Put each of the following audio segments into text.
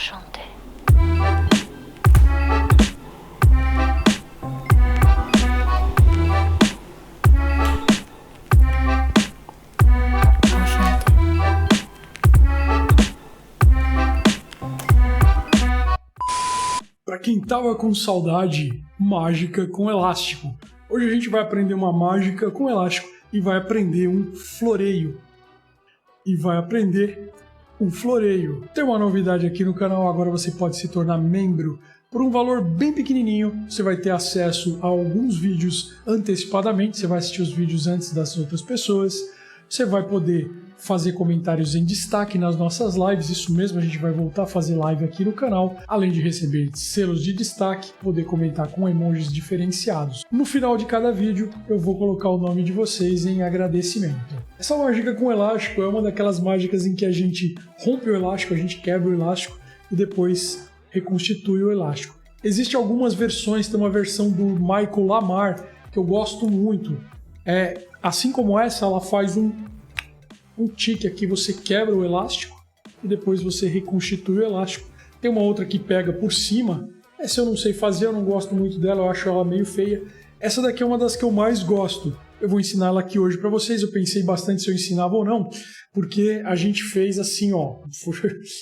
Enchanté. Para quem tava com saudade, mágica com elástico. Hoje a gente vai aprender uma mágica com elástico e vai aprender um floreio. Tem uma novidade aqui no canal, agora você pode se tornar membro. Por um valor bem pequenininho, você vai ter acesso a alguns vídeos antecipadamente, você vai assistir os vídeos antes das outras pessoas, você vai poder fazer comentários em destaque nas nossas lives, isso mesmo, a gente vai voltar a fazer live aqui no canal, além de receber selos de destaque, poder comentar com emojis diferenciados. No final de cada vídeo, eu vou colocar o nome de vocês em agradecimento. Essa mágica com elástico é uma daquelas mágicas em que a gente rompe o elástico, a gente quebra o elástico e depois reconstitui o elástico. Existem algumas versões, tem uma versão do Michael Lamar, que eu gosto muito. Assim como essa, ela faz um tique aqui, você quebra o elástico e depois você reconstitui o elástico. Tem uma outra que pega por cima, essa eu não sei fazer, eu não gosto muito dela, eu acho ela meio feia. Essa daqui é uma das que eu mais gosto. Eu vou ensinar ela aqui hoje para vocês, eu pensei bastante se eu ensinava ou não, porque a gente fez assim, ó,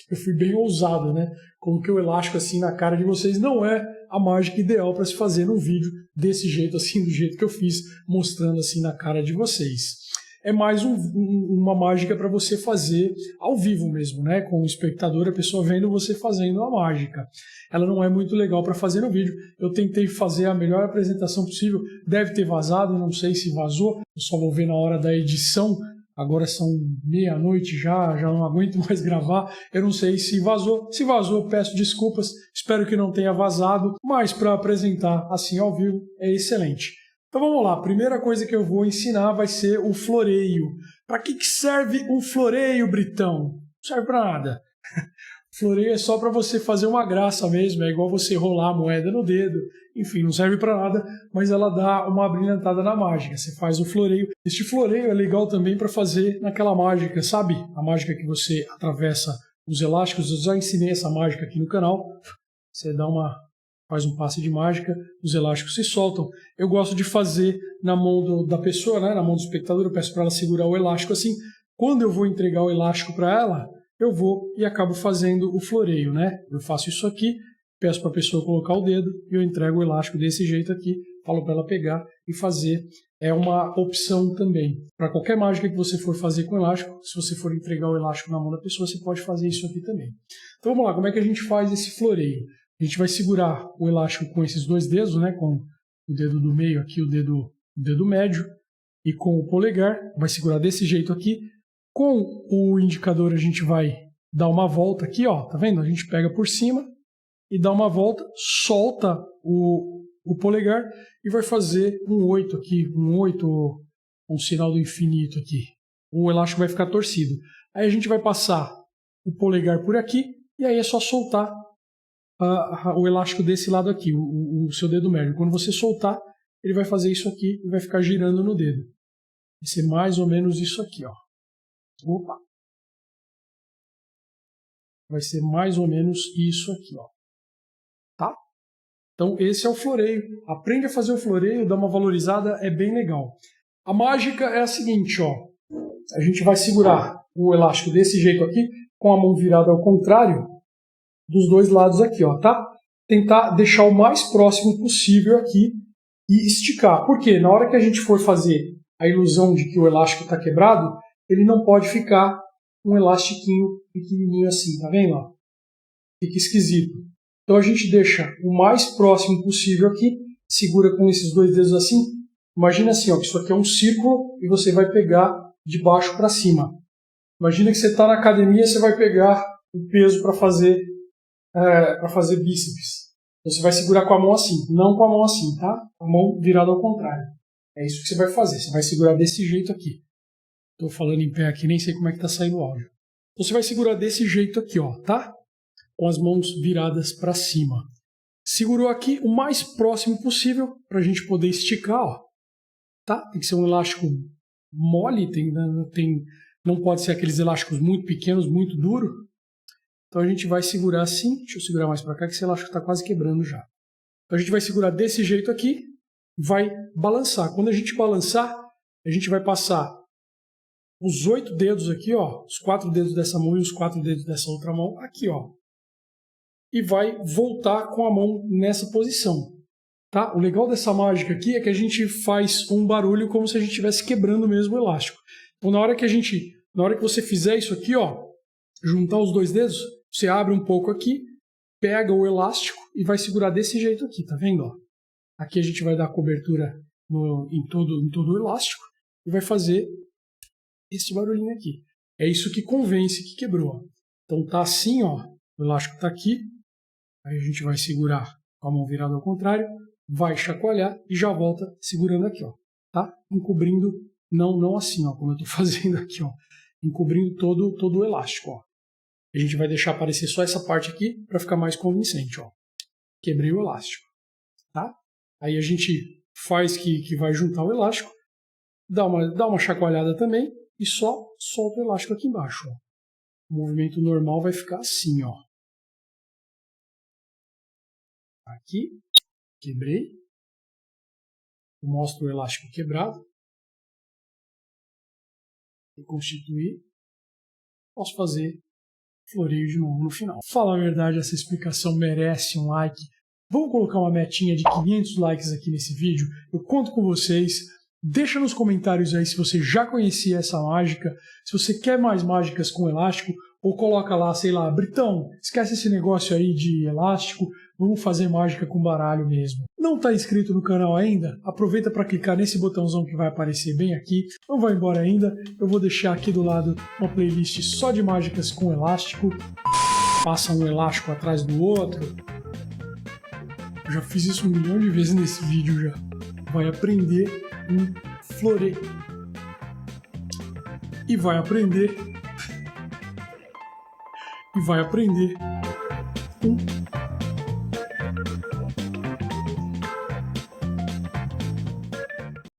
eu fui bem ousado, né? Coloquei o elástico assim na cara de vocês, não é a mágica ideal para se fazer num vídeo desse jeito, assim, do jeito que eu fiz, mostrando assim na cara de vocês. É mais uma mágica para você fazer ao vivo mesmo, né? Com o espectador, a pessoa vendo você fazendo a mágica. Ela não é muito legal para fazer no vídeo. Eu tentei fazer a melhor apresentação possível. Deve ter vazado, não sei se vazou. Eu só vou ver na hora da edição. Agora são meia-noite já não aguento mais gravar. Eu não sei se vazou. Se vazou, peço desculpas. Espero que não tenha vazado. Mas para apresentar assim ao vivo é excelente. Então vamos lá, a primeira coisa que eu vou ensinar vai ser o floreio. Para que serve um floreio, Britão? Não serve para nada. Floreio é só para você fazer uma graça mesmo, é igual você rolar a moeda no dedo. Enfim, não serve para nada, mas ela dá uma brilhantada na mágica. Você faz o floreio. Este floreio é legal também para fazer naquela mágica, sabe? A mágica que você atravessa os elásticos. Eu já ensinei essa mágica aqui no canal. Você faz um passe de mágica, os elásticos se soltam. Eu gosto de fazer na mão da pessoa, né, na mão do espectador, eu peço para ela segurar o elástico assim. Quando eu vou entregar o elástico para ela, eu vou e acabo fazendo o floreio, né? Eu faço isso aqui, peço para a pessoa colocar o dedo e eu entrego o elástico desse jeito aqui, falo para ela pegar e fazer. É uma opção também. Para qualquer mágica que você for fazer com elástico, se você for entregar o elástico na mão da pessoa, você pode fazer isso aqui também. Então vamos lá, como é que a gente faz esse floreio? A gente vai segurar o elástico com esses dois dedos, né? Com o dedo do meio aqui, o dedo médio, e com o polegar. Vai segurar desse jeito aqui. Com o indicador a gente vai dar uma volta aqui, ó. Tá vendo? A gente pega por cima e dá uma volta, solta o polegar e vai fazer um 8 aqui, um sinal do infinito aqui. O elástico vai ficar torcido. Aí a gente vai passar o polegar por aqui e aí é só soltar o elástico desse lado aqui, o seu dedo médio. Quando você soltar, ele vai fazer isso aqui e vai ficar girando no dedo. Vai ser mais ou menos isso aqui, ó. Opa! Vai ser mais ou menos isso aqui, ó. Tá? Então esse é o floreio. Aprende a fazer o floreio, dá uma valorizada, é bem legal. A mágica é a seguinte, ó. A gente vai segurar o elástico desse jeito aqui, com a mão virada ao contrário, dos dois lados aqui, ó, tá? Tentar deixar o mais próximo possível aqui e esticar. Por quê? Na hora que a gente for fazer a ilusão de que o elástico está quebrado, ele não pode ficar um elastiquinho pequenininho assim, tá vendo? Ó? Fica esquisito. Então a gente deixa o mais próximo possível aqui, segura com esses dois dedos assim. Imagina assim, ó, que isso aqui é um círculo e você vai pegar de baixo para cima. Imagina que você está na academia e você vai pegar o peso para fazer bíceps. Você vai segurar com a mão assim, não com a mão assim, tá? A mão virada ao contrário. É isso que você vai fazer. Você vai segurar desse jeito aqui. Estou falando em pé aqui, nem sei como é que está saindo o áudio. Então você vai segurar desse jeito aqui, ó, tá? Com as mãos viradas para cima. Segurou aqui o mais próximo possível para a gente poder esticar, ó. Tá? Tem que ser um elástico mole, não pode ser aqueles elásticos muito pequenos, muito duros. Então a gente vai segurar assim, deixa eu segurar mais para cá que esse elástico está quase quebrando já. Então a gente vai segurar desse jeito aqui, vai balançar. Quando a gente balançar, a gente vai passar os 8 dedos aqui, ó, os 4 dedos dessa mão e os 4 dedos dessa outra mão aqui, ó. E vai voltar com a mão nessa posição. Tá? O legal dessa mágica aqui é que a gente faz um barulho como se a gente estivesse quebrando mesmo o elástico. Então na hora que você fizer isso aqui, ó, juntar os 2 dedos, você abre um pouco aqui, pega o elástico e vai segurar desse jeito aqui, tá vendo? Ó? Aqui a gente vai dar cobertura em todo o elástico e vai fazer esse barulhinho aqui. É isso que convence que quebrou. Ó. Então tá assim, ó, o elástico tá aqui, aí a gente vai segurar com a mão virada ao contrário, vai chacoalhar e já volta segurando aqui, ó, tá? Encobrindo, não assim, ó, como eu tô fazendo aqui, ó, encobrindo todo o elástico, ó. A gente vai deixar aparecer só essa parte aqui para ficar mais convincente, ó. Quebrei o elástico, tá? Aí a gente faz que vai juntar o elástico, dá uma chacoalhada também e só solta o elástico aqui embaixo, ó. O movimento normal vai ficar assim, ó. Aqui, quebrei, mostro o elástico quebrado, reconstituir, posso fazer floreio de novo no final. Fala a verdade, essa explicação merece um like. Vamos colocar uma metinha de 500 likes aqui nesse vídeo, eu conto com vocês. Deixa nos comentários aí se você já conhecia essa mágica, se você quer mais mágicas com elástico, ou coloca lá, sei lá, Britão, esquece esse negócio aí de elástico, vamos fazer mágica com baralho mesmo. Não está inscrito no canal ainda? Aproveita para clicar nesse botãozão que vai aparecer bem aqui. Não vai embora ainda, eu vou deixar aqui do lado uma playlist só de mágicas com elástico. Passa um elástico atrás do outro. Eu já fiz isso 1 milhão de vezes nesse vídeo já. Vai aprender um floreio. E vai aprender um